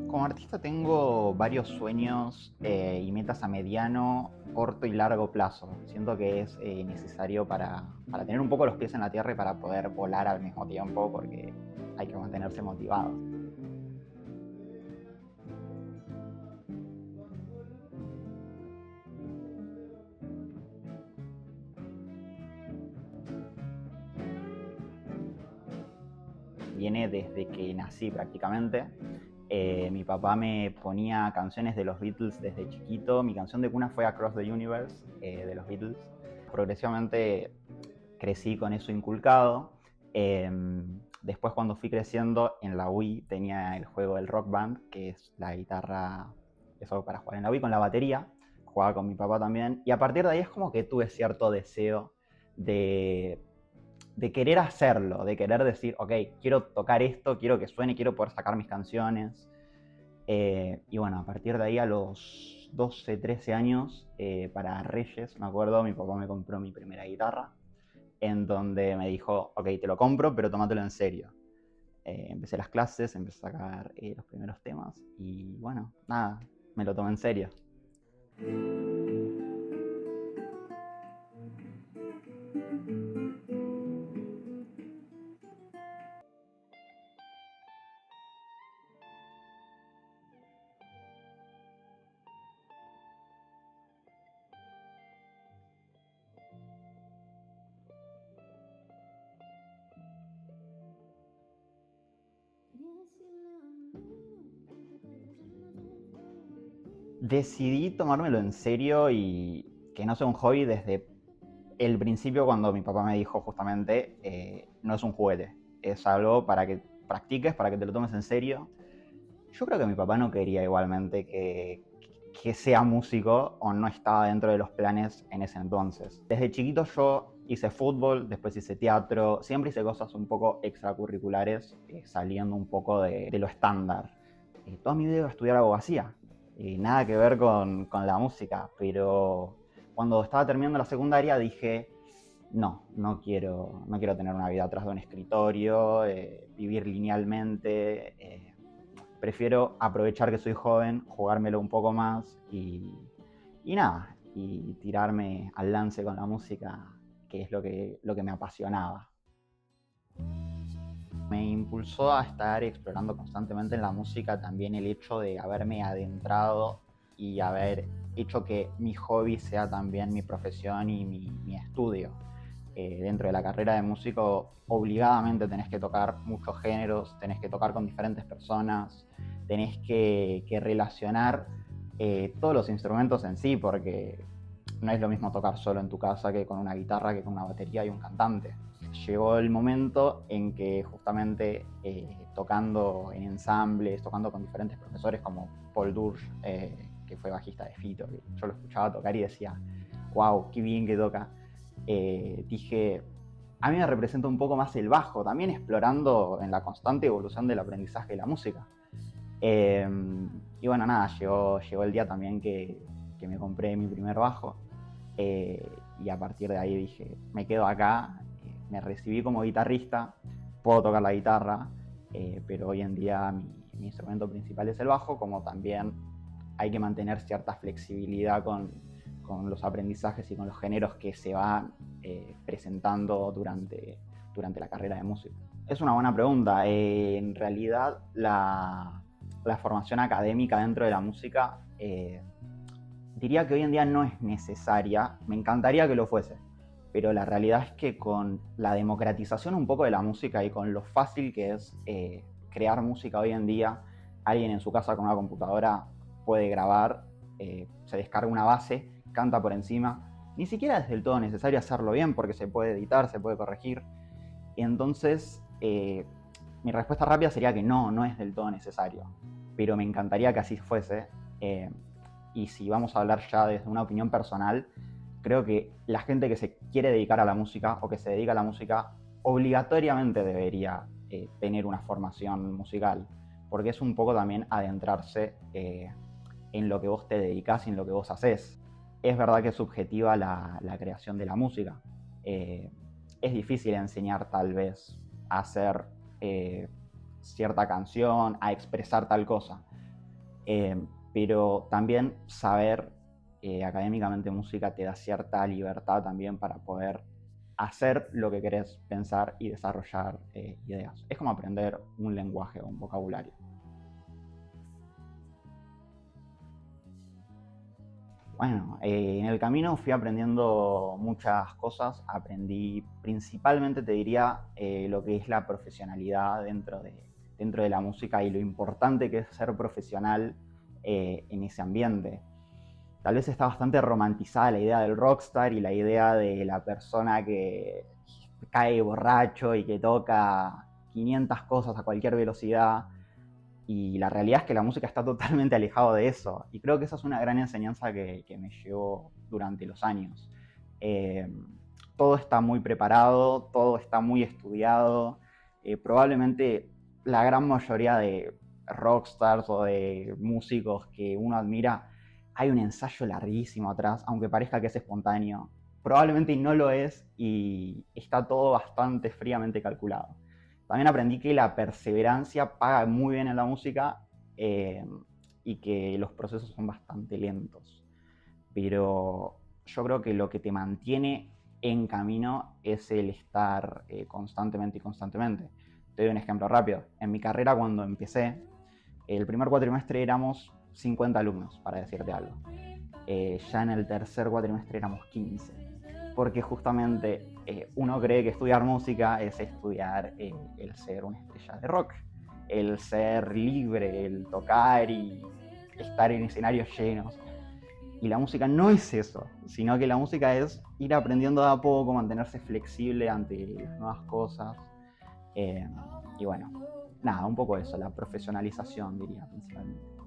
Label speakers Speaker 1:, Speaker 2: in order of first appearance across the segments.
Speaker 1: Como artista tengo varios sueños y metas a mediano, corto y largo plazo. Siento que es necesario para tener un poco los pies en la tierra y para poder volar al mismo tiempo, porque hay que mantenerse motivados. Viene desde que nací prácticamente. Mi papá me ponía canciones de los Beatles desde chiquito. Mi canción de cuna fue Across the Universe de los Beatles. Progresivamente crecí con eso inculcado. Eh, Después, cuando fui creciendo, en la Wii tenía el juego del Rock Band, que es la guitarra, eso para jugar en la Wii con la batería. Jugaba con mi papá también. Y a partir de ahí es como que tuve cierto deseo de, de querer hacerlo, de querer decir, ok, quiero tocar esto, quiero que suene, quiero poder sacar mis canciones. Y bueno, a partir de ahí, a los 12, 13 años, para Reyes, me acuerdo, mi papá me compró mi primera guitarra, en donde me dijo, ok, te lo compro, pero tómatelo en serio. Empecé las clases, empecé a sacar los primeros temas y bueno, nada, me lo tomé en serio. Decidí tomármelo en serio y que no sea un hobby desde el principio, cuando mi papá me dijo justamente, no es un juguete, es algo para que practiques, para que te lo tomes en serio. Yo creo que mi papá no quería igualmente que sea músico, o no estaba dentro de los planes en ese entonces. Desde chiquito yo hice fútbol, después hice teatro, siempre hice cosas un poco extracurriculares, saliendo un poco de lo estándar. Toda mi vida iba a estudiar abogacía, nada que ver con la música, pero cuando estaba terminando la secundaria dije, no quiero tener una vida atrás de un escritorio, vivir linealmente. Prefiero aprovechar que soy joven, jugármelo un poco más y nada, y tirarme al lance con la música, que es lo que me apasionaba. Me impulsó a estar explorando constantemente en la música también el hecho de haberme adentrado y haber hecho que mi hobby sea también mi profesión y mi estudio. Dentro de la carrera de músico, obligadamente tenés que tocar muchos géneros, tenés que tocar con diferentes personas, tenés que relacionar todos los instrumentos en sí, porque no es lo mismo tocar solo en tu casa que con una guitarra, que con una batería y un cantante. Llegó el momento en que justamente tocando en ensambles, tocando con diferentes profesores como Paul Dursch, que fue bajista de Fito, que yo lo escuchaba tocar y decía, wow, qué bien que toca. Dije, a mí me representa un poco más el bajo, también explorando en la constante evolución del aprendizaje de la música. Eh, y bueno, nada, llegó el día también que me compré mi primer bajo, y a partir de ahí dije, me quedo acá, me recibí como guitarrista, puedo tocar la guitarra, pero hoy en día mi instrumento principal es el bajo, como también hay que mantener cierta flexibilidad con los aprendizajes y con los géneros que se van presentando durante la carrera de músico. Es una buena pregunta. En realidad, la formación académica dentro de la música, diría que hoy en día no es necesaria. Me encantaría que lo fuese, pero la realidad es que con la democratización un poco de la música y con lo fácil que es crear música hoy en día, alguien en su casa con una computadora puede grabar, se descarga una base, canta por encima. Ni siquiera es del todo necesario hacerlo bien, porque se puede editar, se puede corregir. Y entonces, mi respuesta rápida sería que no es del todo necesario, pero me encantaría que así fuese. Eh, y si vamos a hablar ya desde una opinión personal, creo que la gente que se quiere dedicar a la música o que se dedica a la música obligatoriamente debería tener una formación musical, porque es un poco también adentrarse en lo que vos te dedicás y en lo que vos haces. Es verdad que es subjetiva la creación de la música. Eh, es difícil enseñar tal vez a hacer cierta canción, a expresar tal cosa, Pero también saber académicamente música te da cierta libertad también para poder hacer lo que querés pensar y desarrollar ideas. Es como aprender un lenguaje o un vocabulario. Bueno, en el camino fui aprendiendo muchas cosas. Aprendí principalmente, te diría, lo que es la profesionalidad dentro de la música y lo importante que es ser profesional en ese ambiente. Tal vez está bastante romantizada la idea del rockstar y la idea de la persona que cae borracho y que toca 500 cosas a cualquier velocidad. Y la realidad es que la música está totalmente alejado de eso. Y creo que esa es una gran enseñanza que me llevó durante los años. Eh, Todo está muy preparado, todo está muy estudiado. Probablemente la gran mayoría de rockstars o de músicos que uno admira, hay un ensayo larguísimo atrás, aunque parezca que es espontáneo. Probablemente no lo es y está todo bastante fríamente calculado. También aprendí que la perseverancia paga muy bien en la música eh, y que los procesos son bastante lentos. Pero yo creo que lo que te mantiene en camino es el estar constantemente y constantemente. Te doy un ejemplo rápido. En mi carrera cuando empecé, el primer cuatrimestre éramos 50 alumnos, para decirte algo. Ya en el tercer cuatrimestre éramos 15 porque justamente uno cree que estudiar música es estudiar el ser una estrella de rock, el ser libre, el tocar y estar en escenarios llenos. Y la música no es eso, sino que la música es ir aprendiendo de a poco, mantenerse flexible ante las nuevas cosas. Eh, y bueno, nada, un poco eso, la profesionalización diría principalmente.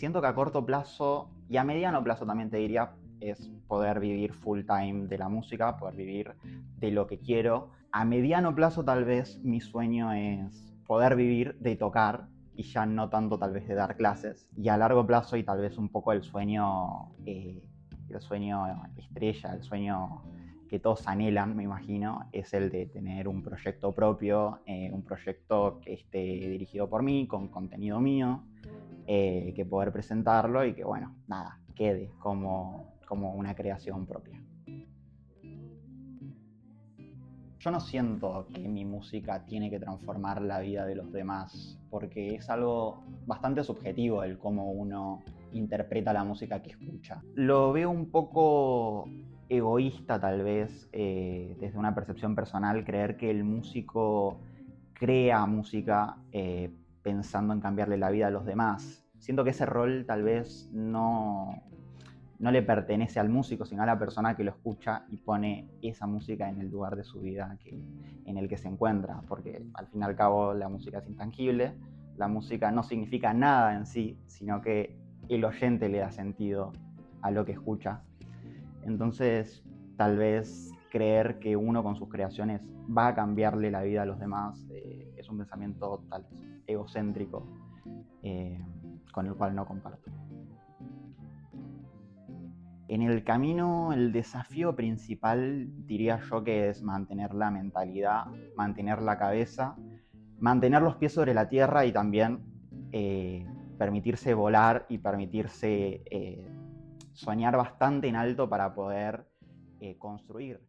Speaker 1: Siento que a corto plazo y a mediano plazo también te diría es poder vivir full time de la música, poder vivir de lo que quiero. A mediano plazo tal vez mi sueño es poder vivir de tocar y ya no tanto tal vez de dar clases. Y a largo plazo y tal vez un poco el sueño estrella, el sueño que todos anhelan, me imagino, es el de tener un proyecto propio, un proyecto que esté dirigido por mí, con contenido mío, que poder presentarlo y que, bueno, nada, quede como una creación propia. Yo no siento que mi música tiene que transformar la vida de los demás, porque es algo bastante subjetivo el cómo uno interpreta la música que escucha. Lo veo un poco egoísta tal vez, desde una percepción personal, creer que el músico crea música pensando en cambiarle la vida a los demás. Siento que ese rol tal vez no le pertenece al músico, sino a la persona que lo escucha y pone esa música en el lugar de su vida en el que se encuentra, porque al fin y al cabo la música es intangible, la música no significa nada en sí, sino que el oyente le da sentido a lo que escucha. Entonces, tal vez creer que uno con sus creaciones va a cambiarle la vida a los demás es un pensamiento tal vez egocéntrico eh, con el cual no comparto. En el camino, el desafío principal diría yo que es mantener la mentalidad, mantener la cabeza, mantener los pies sobre la tierra y también eh, permitirse volar y permitirse soñar bastante en alto para poder construir.